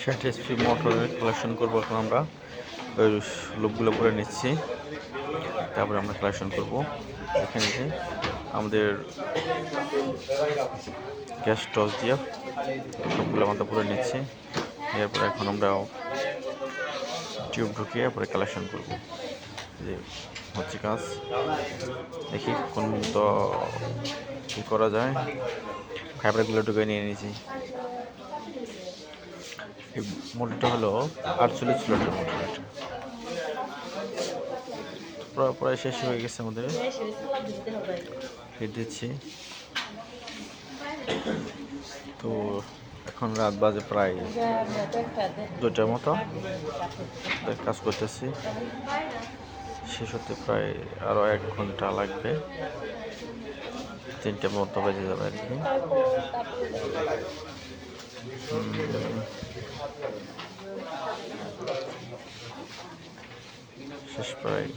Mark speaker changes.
Speaker 1: 60 HP মোটরের collection করবো। এখন আমরা ওই লুপগুলো করে নিচ্ছি, তারপরে আমরা কালেকশন করব। এখানে যে আমাদের গ্যাস টস দিয়ে সবগুলো আমরা করে নিচ্ছি। এরপরে এখন আমরা টিউব ঢুকিয়ে পরে কালেকশন করব। যে হচ্ছে কাজ, দেখি কোন তো কী করা যায়। ফাইবারগুলো ঢুকে নিয়ে নিয়েছি। এই মোটরটা হলো 48 কিলোটের মোটর। এটা প্রায় শেষ হয়ে গেছে আমাদের। হিট দিচ্ছি। তো এখন রাত বাজে প্রায় 2টার মতো। কাজ করতেছি, শেষ হতে প্রায় আরও 1 ঘন্টা লাগবে। 3টে মতো বেজে যাবে আর কি। শেষ প্রায়।